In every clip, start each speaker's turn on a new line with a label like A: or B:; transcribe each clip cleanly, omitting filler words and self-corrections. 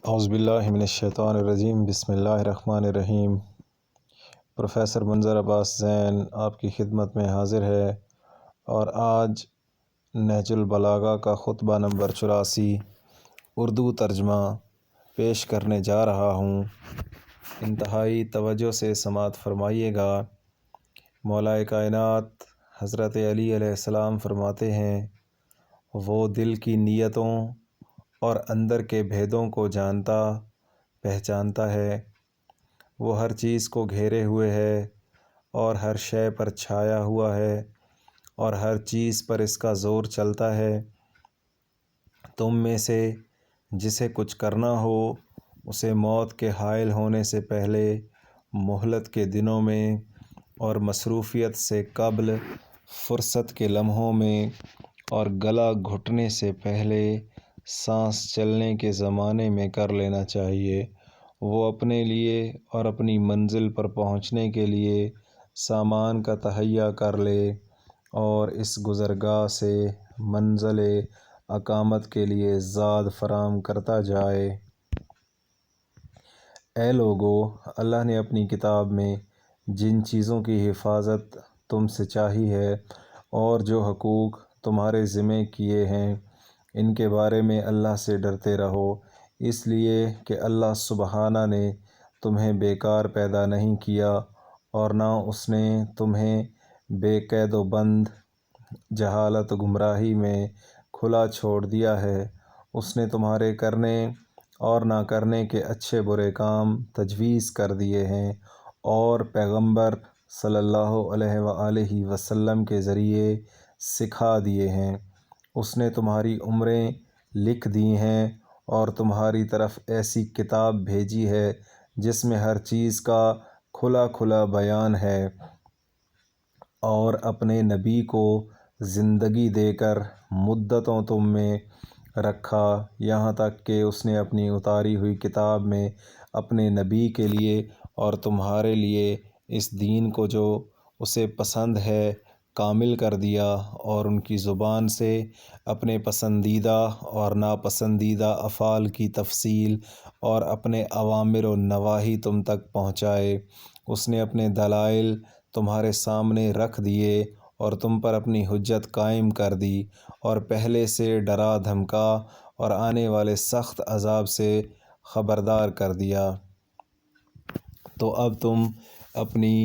A: اعوذ باللہ من الشیطان الرجیم، بسم اللہ الرحمن الرحیم۔ پروفیسر منظر عباس زین آپ کی خدمت میں حاضر ہے اور آج نہج البلاغہ کا خطبہ نمبر 84 اردو ترجمہ پیش کرنے جا رہا ہوں۔ انتہائی توجہ سے سماعت فرمائیے گا۔ مولا کائنات حضرت علی علیہ السلام فرماتے ہیں، وہ دل کی نیتوں اور اندر کے بھیدوں کو جانتا پہچانتا ہے۔ وہ ہر چیز کو گھیرے ہوئے ہے اور ہر شے پر چھایا ہوا ہے اور ہر چیز پر اس کا زور چلتا ہے۔ تم میں سے جسے کچھ کرنا ہو اسے موت کے حائل ہونے سے پہلے، مہلت کے دنوں میں اور مصروفیت سے قبل، فرصت کے لمحوں میں اور گلا گھٹنے سے پہلے، سانس چلنے کے زمانے میں کر لینا چاہیے۔ وہ اپنے لیے اور اپنی منزل پر پہنچنے کے لیے سامان کا تہیہ کر لے اور اس گزرگاہ سے منزل اقامت کے لیے زاد فراہم کرتا جائے۔ اے لوگو، اللہ نے اپنی کتاب میں جن چیزوں کی حفاظت تم سے چاہی ہے اور جو حقوق تمہارے ذمہ کیے ہیں، ان کے بارے میں اللہ سے ڈرتے رہو، اس لیے کہ اللہ سبحانہ نے تمہیں بیکار پیدا نہیں کیا اور نہ اس نے تمہیں بے قید و بند، جہالت و گمراہی میں کھلا چھوڑ دیا ہے۔ اس نے تمہارے کرنے اور نہ کرنے کے اچھے برے کام تجویز کر دیے ہیں اور پیغمبر صلی اللہ علیہ وآلہ وسلم کے ذریعے سکھا دیے ہیں۔ اس نے تمہاری عمریں لکھ دی ہیں اور تمہاری طرف ایسی کتاب بھیجی ہے جس میں ہر چیز کا کھلا کھلا بیان ہے، اور اپنے نبی کو زندگی دے کر مدتوں تم میں رکھا، یہاں تک کہ اس نے اپنی اتاری ہوئی کتاب میں اپنے نبی کے لیے اور تمہارے لیے اس دین کو جو اسے پسند ہے کامل کر دیا، اور ان کی زبان سے اپنے پسندیدہ اور ناپسندیدہ افعال کی تفصیل اور اپنے اوامر و نواہی تم تک پہنچائے۔ اس نے اپنے دلائل تمہارے سامنے رکھ دیے اور تم پر اپنی حجت قائم کر دی، اور پہلے سے ڈرا دھمکا اور آنے والے سخت عذاب سے خبردار کر دیا۔ تو اب تم اپنی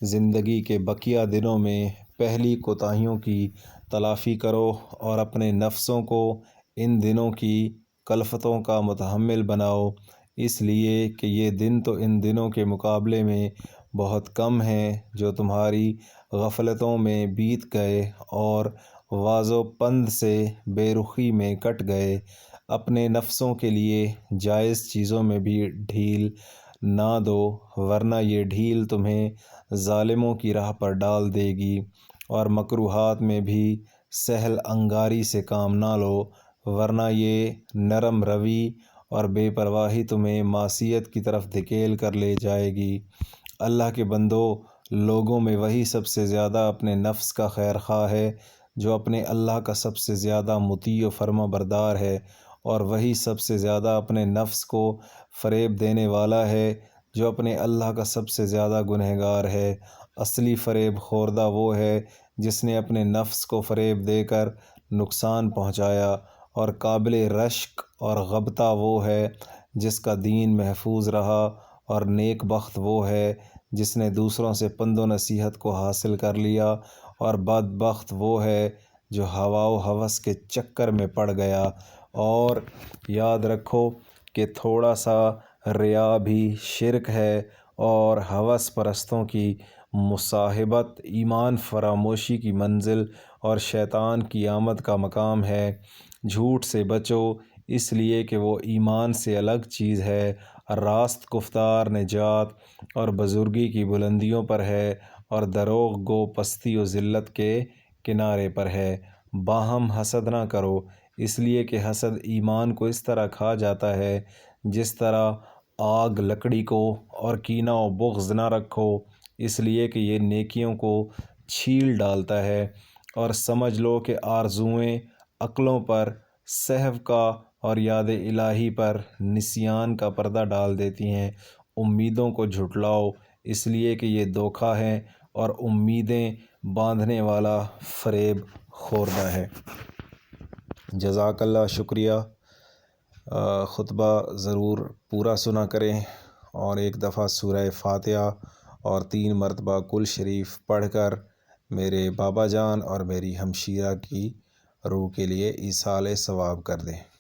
A: زندگی کے بقیہ دنوں میں پہلی کوتاہیوں کی تلافی کرو اور اپنے نفسوں کو ان دنوں کی کلفتوں کا متحمل بناؤ، اس لیے کہ یہ دن تو ان دنوں کے مقابلے میں بہت کم ہیں جو تمہاری غفلتوں میں بیت گئے اور واز و پند سے بے رخی میں کٹ گئے۔ اپنے نفسوں کے لیے جائز چیزوں میں بھی ڈھیل نہ دو، ورنہ یہ ڈھیل تمہیں ظالموں کی راہ پر ڈال دے گی، اور مکروہات میں بھی سہل انگاری سے کام نہ لو، ورنہ یہ نرم روی اور بے پرواہی تمہیں معصیت کی طرف دھکیل کر لے جائے گی۔ اللہ کے بندو، لوگوں میں وہی سب سے زیادہ اپنے نفس کا خیر خواہ ہے جو اپنے اللہ کا سب سے زیادہ مطیع و فرما بردار ہے، اور وہی سب سے زیادہ اپنے نفس کو فریب دینے والا ہے جو اپنے اللہ کا سب سے زیادہ گنہگار ہے۔ اصلی فریب خوردہ وہ ہے جس نے اپنے نفس کو فریب دے کر نقصان پہنچایا، اور قابل رشک اور غبطہ وہ ہے جس کا دین محفوظ رہا، اور نیک بخت وہ ہے جس نے دوسروں سے پند و نصیحت کو حاصل کر لیا، اور بدبخت وہ ہے جو ہوا و ہوس کے چکر میں پڑ گیا۔ اور یاد رکھو کہ تھوڑا سا ریا بھی شرک ہے، اور ہوس پرستوں کی مصاحبت ایمان فراموشی کی منزل اور شیطان کی آمد کا مقام ہے۔ جھوٹ سے بچو، اس لیے کہ وہ ایمان سے الگ چیز ہے۔ راست گفتار نجات اور بزرگی کی بلندیوں پر ہے، اور دروغ گو پستی و ذلت کے کنارے پر ہے۔ باہم حسد نہ کرو، اس لیے کہ حسد ایمان کو اس طرح کھا جاتا ہے جس طرح آگ لکڑی کو، اور کینہ و بغض نہ رکھو، اس لیے کہ یہ نیکیوں کو چھیل ڈالتا ہے۔ اور سمجھ لو کہ آرزوئیں عقلوں پر سہو کا اور یاد الہی پر نسیان کا پردہ ڈال دیتی ہیں۔ امیدوں کو جھٹلاؤ، اس لیے کہ یہ دھوکہ ہے اور امیدیں باندھنے والا فریب خوردہ ہے۔ جزاک اللہ، شکریہ۔ خطبہ ضرور پورا سنا کریں اور ایک دفعہ سورہ فاتحہ اور 3 مرتبہ کل شریف پڑھ کر میرے بابا جان اور میری ہمشیرہ کی روح کے لیے ایصال ثواب کر دیں۔